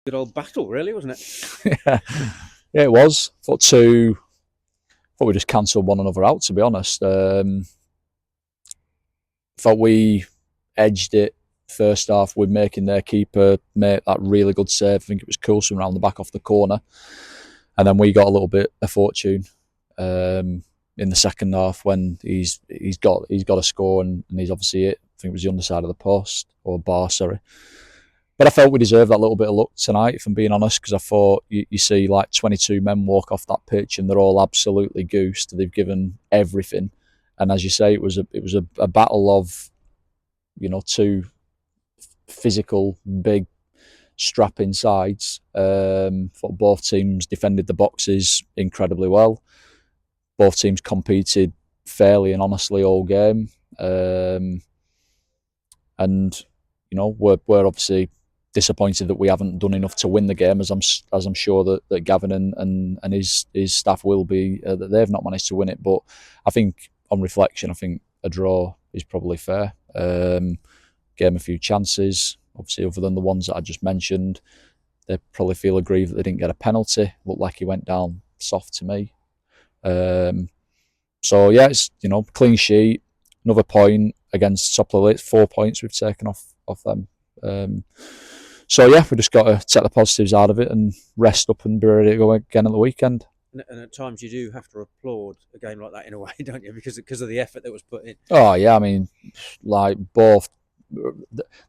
Good old battle, really, wasn't it? yeah, yeah, it was. Thought we just cancelled one another out. To be honest, thought we edged it first half with making their keeper make that really good save. I think it was Coulson around the back off the corner, and then we got a little bit of fortune in the second half when he's got a score and he's obviously it. I think it was the underside of the post or bar, sorry. But I felt we deserved that little bit of luck tonight, if I'm being honest, because I thought you see like 22 men walk off that pitch and they're all absolutely goosed. They've given everything, and as you say, it was a battle of two physical, big, strapping sides. Thought both teams defended the boxes incredibly well. Both teams competed fairly and honestly all game, and we're obviously disappointed that we haven't done enough to win the game, as I'm sure that Gavin and his staff will be, that they've not managed to win it. But I think on reflection, I think a draw is probably fair. Gave 'em a few chances, obviously other than the ones that I just mentioned. They probably feel aggrieved that they didn't get a penalty. Looked like he went down soft to me. Um, so yeah, it's clean sheet, another point against top of the list. 4 points we've taken off them. So yeah, we just got to take the positives out of it and rest up and be ready to go again at the weekend. And at times you do have to applaud a game like that in a way, don't you? Because of the effort that was put in. Oh yeah, I mean, like both.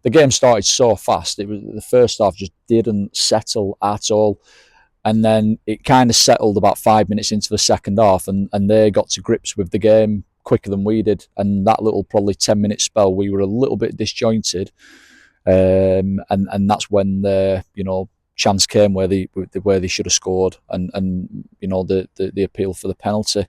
The game started so fast. It was the first half just didn't settle at all, and then it kind of settled about 5 minutes into the second half, and they got to grips with the game quicker than we did. And that little probably 10 minute spell, we were a little bit disjointed, and that's when the chance came where they should have scored, and the appeal for the penalty.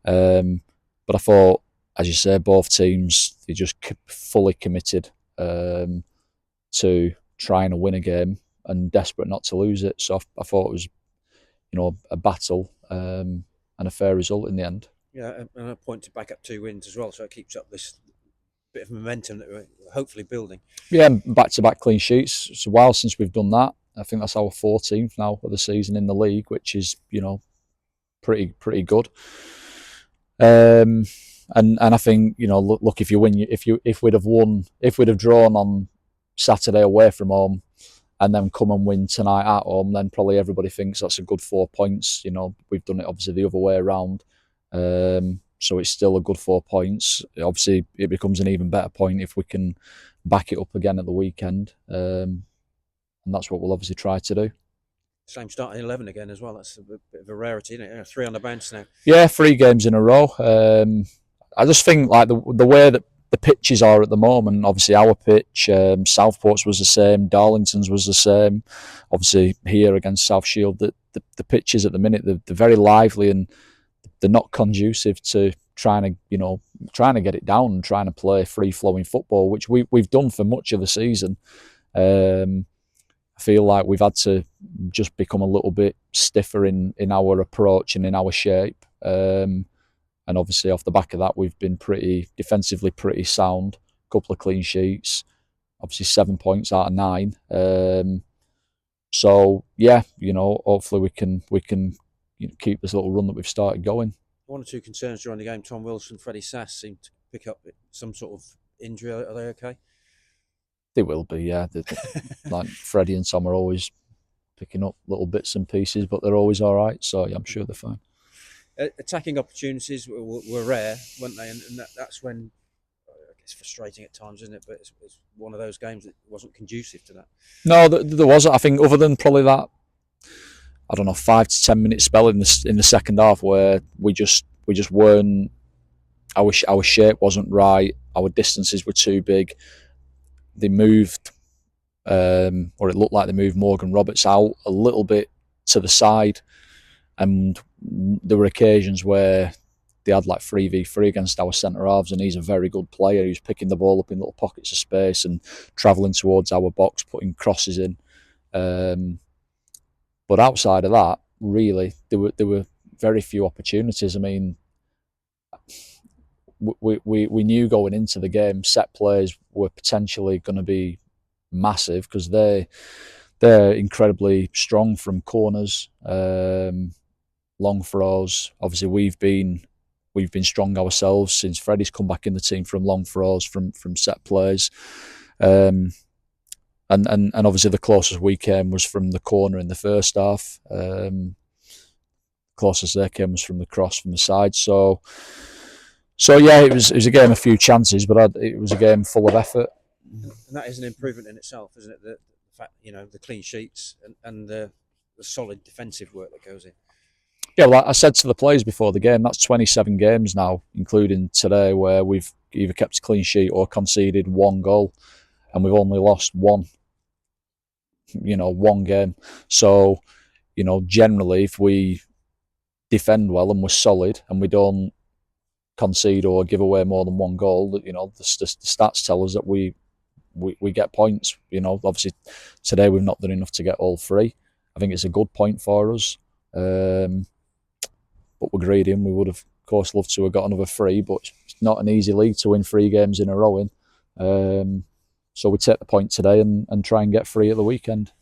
But I thought, as you say, both teams they just fully committed to trying to win a game and desperate not to lose it. So I thought it was a battle and a fair result in the end. Yeah, and a point to back up 2 wins as well, so it keeps up this bit of momentum that we're hopefully building. Yeah, back to back clean sheets. It's a while since we've done that. I think that's our 14th now of the season in the league, which is pretty good. And I think look, if you win, if we'd have won, if we'd have drawn on Saturday away from home, and then come and win tonight at home, then probably everybody thinks that's a good 4 points. We've done it obviously the other way around, so it's still a good 4 points. Obviously, it becomes an even better point if we can back it up again at the weekend, and that's what we'll obviously try to do. Same starting 11 again as well. That's a bit of a rarity, isn't it? Yeah, three on the bounce now. Yeah, 3 games in a row. I just think like the way that the pitches are at the moment. Obviously, our pitch, Southport's was the same, Darlington's was the same. Obviously, here against South Shield, the pitches at the minute they're very lively and they're not conducive to trying to get it down and trying to play free flowing football, which we've done for much of the season. I feel like we've had to just become a little bit stiffer in our approach and in our shape. And obviously, off the back of that, we've been pretty defensively pretty sound. A couple of clean sheets, obviously 7 points out of 9. So yeah, hopefully we can keep this little run that we've started going. One or two concerns during the game. Tom Wilson, Freddie Sass seemed to pick up some sort of injury. Are they okay? They will be, yeah. Like Freddie and Tom are always picking up little bits and pieces, but they're always all right. So yeah, I'm sure they're fine. Attacking opportunities were rare, weren't they? And that's when it's frustrating at times, isn't it? But it's one of those games that wasn't conducive to that. No, there wasn't. I think other than probably that, I don't know, 5 to 10 minute spell in the second half where we just weren't. Our shape wasn't right. Our distances were too big. They moved, or it looked like they moved Morgan Roberts out a little bit to the side, and there were occasions where they had like 3v3 against our centre halves, and he's a very good player. He was picking the ball up in little pockets of space and travelling towards our box, putting crosses in. But outside of that, really, there were very few opportunities. I mean, we knew going into the game set plays were potentially going to be massive because they're incredibly strong from corners, long throws. Obviously, we've been strong ourselves since Freddie's come back in the team from long throws, from set plays. And obviously the closest we came was from the corner in the first half. Closest they came was from the cross from the side. So yeah, it was a game of few chances, but it was a game full of effort. And that is an improvement in itself, isn't it? The fact, the clean sheets and the solid defensive work that goes in. Yeah, like I said to the players before the game, that's 27 games now, including today, where we've either kept a clean sheet or conceded one goal, and we've only lost one game. So, generally, if we defend well and we're solid and we don't concede or give away more than one goal, the stats tell us that we get points. Obviously today we've not done enough to get all three. I think it's a good point for us, but we're greedy and we would have, of course, loved to have got another three, but it's not an easy league to win 3 games in a row in. So we take the point today and try and get 3 at the weekend.